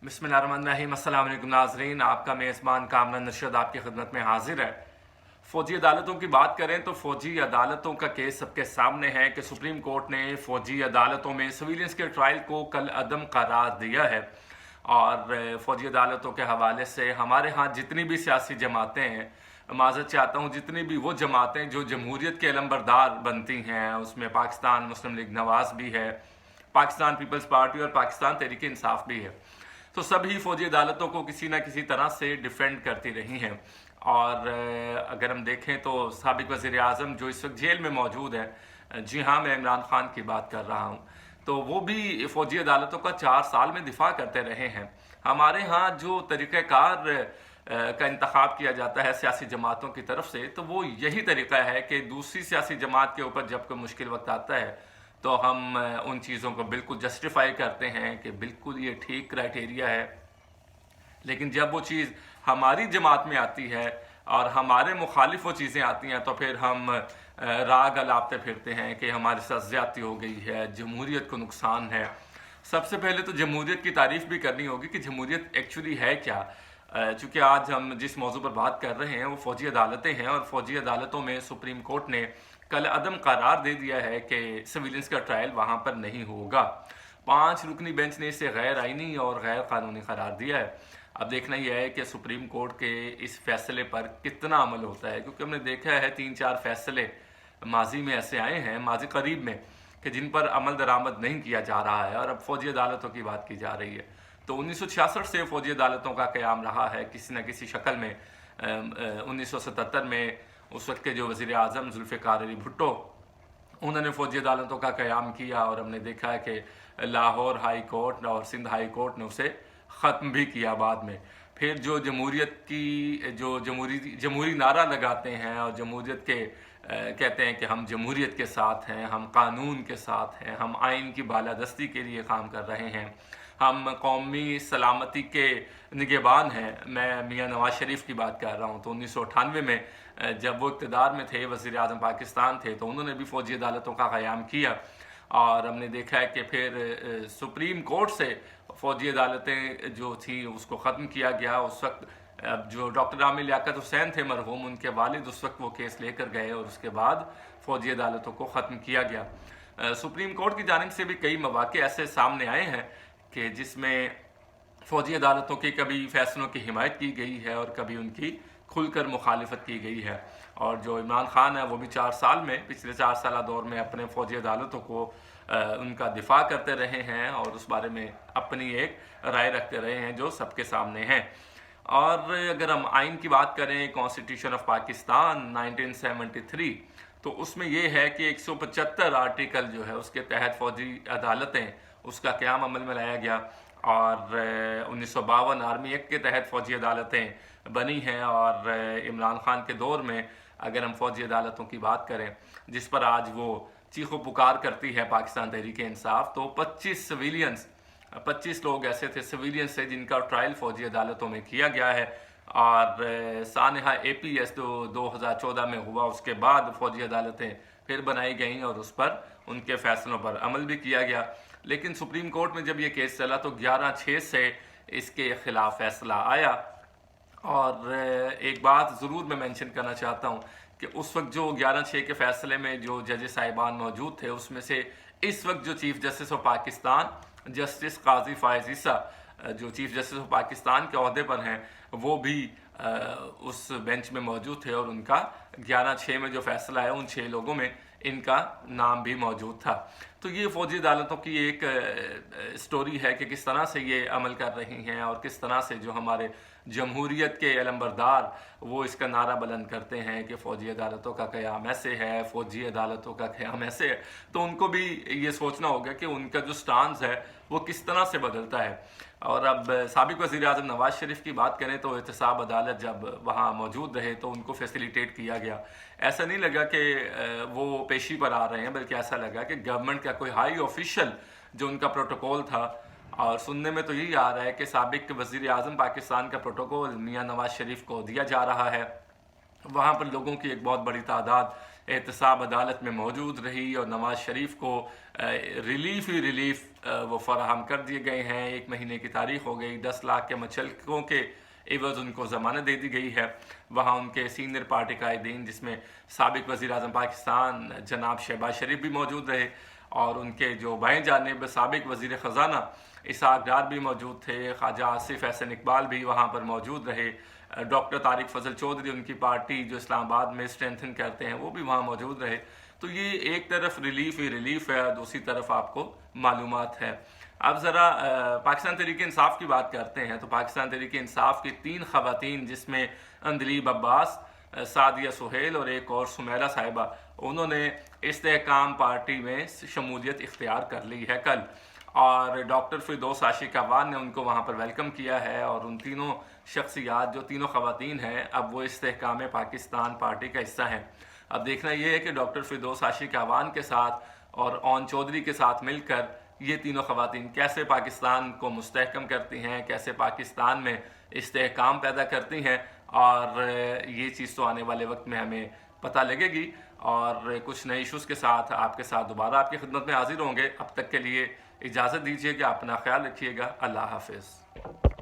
बिस्मिल्लाहिर्रहमानिर्रहीम। अस्सलाम वालेकुम नाज़रीन, आपका मेज़बान कामरान नशद आपकी खिदमत में हाजिर है। फ़ौजी अदालतों की बात करें तो फ़ौजी अदालतों का केस सबके सामने है कि सुप्रीम कोर्ट ने फ़ौजी अदालतों में सिविलियंस के ट्रायल को कल अदम करार दिया है। और फ़ौजी अदालतों के हवाले से हमारे यहाँ जितनी भी सियासी जमातें हैं, माज़रत चाहता हूँ, जितनी भी वो जमातें जो जमहूरियत के अलंबरदार बनती हैं, उसमें पाकिस्तान मुस्लिम लीग नवाज़ भी है, पाकिस्तान पीपल्स पार्टी और पाकिस्तान तहरीक इंसाफ भी है, तो सभी फ़ौजी अदालतों को किसी न किसी तरह से डिफेंड करती रही हैं। और अगर हम देखें तो साबिक वज़ीर आज़म जो इस वक्त जेल में मौजूद है, जी हाँ, मैं इमरान खान की बात कर रहा हूँ, तो वो भी फ़ौजी अदालतों का 4 साल में दिफा करते रहे हैं। हमारे यहाँ जो तरीक़ाकार का इंतखाब किया जाता है सियासी जमातों की तरफ से, तो वो यही तरीक़ा है कि दूसरी सियासी जमात के ऊपर जब कोई मुश्किल वक्त आता है तो हम उन चीज़ों को बिल्कुल जस्टिफाई करते हैं कि बिल्कुल ये ठीक क्राइटेरिया है। लेकिन जब वो चीज़ हमारी जमात में आती है और हमारे मुखालिफ वो चीज़ें आती हैं तो फिर हम राग अलापते फिरते हैं कि हमारे साथ ज़्यादती हो गई है, जमहूरियत को नुकसान है। सबसे पहले तो जमहूरियत की तारीफ़ भी करनी होगी कि जमहूरियत एक्चुअली है क्या। चूँकि आज हम जिस मौजू पर बात कर रहे हैं वो फ़ौजी अदालतें हैं, और फ़ौजी अदालतों में सुप्रीम कोर्ट ने कल अदम करार दे दिया है कि सिविलियंस का ट्रायल वहाँ पर नहीं होगा। 5 रुकनी बेंच ने इसे गैर आइनी और गैर कानूनी करार दिया है। अब देखना यह है कि सुप्रीम कोर्ट के इस फैसले पर कितना अमल होता है, क्योंकि हमने देखा है 3-4 फैसले माजी में ऐसे आए हैं, माजी करीब में, कि जिन पर अमल दरामद नहीं किया जा रहा है, और अब फ़ौजी अदालतों की बात की जा रही है। तो 1966 से फ़ौजी अदालतों का क़याम रहा है किसी न किसी शक्ल में। 1977 में उस वक्त के जो वज़ीर आज़म जुल्फ़िकार अली भुट्टो, उन्होंने फ़ौजी अदालतों का क़याम किया, और हमने देखा है कि लाहौर हाई कोर्ट और सिंध हाई कोर्ट ने उसे ख़त्म भी किया बाद में। फिर जो जमहूरियत की जो जमहूरी नारा लगाते हैं और जमहूरियत के कहते हैं कि हम जमहूरियत के साथ हैं, हम कानून के साथ हैं, हम आइन की बालादस्ती के लिए काम कर रहे हैं, हम कौमी सलामती के निगहबान हैं। मैं मियाँ नवाज शरीफ की बात कर रहा हूँ। तो 1998 में जब वो इक़्तिदार में थे, वज़ीर आज़म पाकिस्तान थे, तो उन्होंने भी फ़ौजी अदालतों का क़याम किया, और हमने देखा है कि फिर सुप्रीम कोर्ट से फ़ौजी अदालतें जो थी उसको ख़त्म किया गया। उस वक्त जो डॉक्टर आमिर लियाकत हुसैन थे मरहूम, उनके वालिद उस वक्त वो केस लेकर गए, और उसके बाद फ़ौजी अदालतों को ख़त्म किया गया। सुप्रीम कोर्ट की जानिब से भी कई मौक़े ऐसे सामने आए हैं कि जिसमें फ़ौजी अदालतों के कभी फ़ैसलों की हिमायत की गई है और कभी उनकी खुलकर मुखालिफत की गई है। और जो इमरान खान है वो भी 4 साल में, पिछले 4 साल दौर में अपने फ़ौजी अदालतों को उनका दिफा करते रहे हैं और उस बारे में अपनी एक राय रखते रहे हैं जो सबके सामने है। और अगर हम आइन की बात करें, कॉन्स्टिट्यूशन ऑफ पाकिस्तान 1973, तो उसमें ये है कि 175 आर्टिकल जो है उसके तहत फ़ौजी अदालतें, उसका क़याम अमल में लाया गया, और 1952 आर्मी एक्ट के तहत फ़ौजी अदालतें बनी हैं। और इमरान खान के दौर में अगर हम फ़ौजी अदालतों की बात करें, जिस पर आज वो चीखो पुकार करती है पाकिस्तान तहरीक इंसाफ, तो 25 लोग ऐसे थे सिविलियंस से जिनका ट्रायल फ़ौजी अदालतों में किया गया है। और सानहा APS तो 2014 में हुआ, उसके बाद फ़ौजी अदालतें फिर बनाई गईं और उस पर उनके फ़ैसलों पर अमल भी किया गया। लेकिन सुप्रीम कोर्ट में जब ये केस चला तो 11/6 से इसके ख़िलाफ़ फ़ैसला आया। और एक बात ज़रूर मैं मेंशन करना चाहता हूँ कि उस वक्त जो 11/6 के फ़ैसले में जो जज साहिबान मौजूद थे, उसमें से इस वक्त जो chief justice of Pakistan justice Qazi Faez Isa, जो चीफ़ जस्टिस ऑफ पाकिस्तान के अहदे पर हैं, वो भी उस बेंच में मौजूद थे, और उनका 11/6 में जो फ़ैसला है उन 6 लोगों में इनका नाम भी मौजूद था। तो ये फ़ौजी अदालतों की एक स्टोरी है कि किस तरह से ये अमल कर रही हैं, और किस तरह से जो हमारे जमहूरियत के अलंबरदार वो इसका नारा बुलंद करते हैं कि फ़ौजी अदालतों का क़याम ऐसे है, फ़ौजी अदालतों का क़याम ऐसे है। तो उनको भी ये सोचना होगा कि उनका जो स्टांस है वो किस तरह से बदलता है। और अब साबिक वज़ीर आज़म नवाज शरीफ की बात करें तो एहतसाब अदालत जब वहाँ मौजूद रहे तो उनको फैसिलिटेट किया गया। ऐसा नहीं लगा कि वो पेशी पर आ रहे हैं, बल्कि ऐसा लगा कि गवर्नमेंट का कोई हाई ऑफिशियल जो उनका प्रोटोकॉल था, और सुनने में तो यही आ रहा है कि साबिक वज़ीर आज़म पाकिस्तान का प्रोटोकॉल मियाँ नवाज शरीफ को दिया जा रहा है। वहाँ पर लोगों की एक बहुत बड़ी तादाद एहतसाब अदालत में मौजूद रही और नवाज़ शरीफ को रिलीफ ही रिलीफ वो फराहम कर दिए गए हैं। 1 महीने की तारीख हो गई, 10 लाख के मुचलकों के एवज़ उनको ज़मानत दे दी गई है। वहाँ उनके सीनियर पार्टी कायदीन जिसमें साबिक वज़ीर आज़म पाकिस्तान जनाब शहबाज शरीफ भी मौजूद रहे और उनके जो बाएं जानिब साबिक वज़ीर ख़ज़ाना इसहाक़ डार भी मौजूद थे, ख्वाजा आसिफ एहसन इकबाल भी वहाँ पर मौजूद रहे, डॉक्टर तारिक फजल चौधरी उनकी पार्टी जो इस्लामाबाद में स्ट्रेंथन करते हैं वो भी वहाँ मौजूद रहे। तो ये एक तरफ रिलीफ ही रिलीफ है, दूसरी तरफ आपको मालूमात है। अब ज़रा पाकिस्तान तहरीक इंसाफ की बात करते हैं। तो पाकिस्तान तहरीक इंसाफ की 3 ख़वातीन जिसमें अंदलीब अब्बास, सादिया सुहेल और एक और सुमेरा साहिबा, उन्होंने इस्तेहकाम पार्टी में शमूलियत इख्तियार कर ली है कल, और डॉक्टर फिरदौस आशिक अवान ने उनको वहाँ पर वेलकम किया है। और उन तीनों शख्सियात जो तीनों ख़वातीन हैं अब वो इस्तेहकाम पाकिस्तान पार्टी का हिस्सा हैं। अब देखना ये है कि डॉक्टर फिरदौस आशिक अवान के साथ और ओन चौधरी के साथ मिलकर ये तीनों ख़वातीन कैसे पाकिस्तान को मुस्तहकम करती हैं, कैसे पाकिस्तान में इस्तेहकाम पैदा करती हैं, और ये चीज़ तो आने वाले वक्त में हमें पता लगेगी। और कुछ नए इशूज़ के साथ आपके साथ दोबारा आपकी खिदमत में हाजिर होंगे। अब तक के लिए इजाज़त दीजिए कि अपना ख्याल रखिएगा। अल्लाह हाफ़िज़।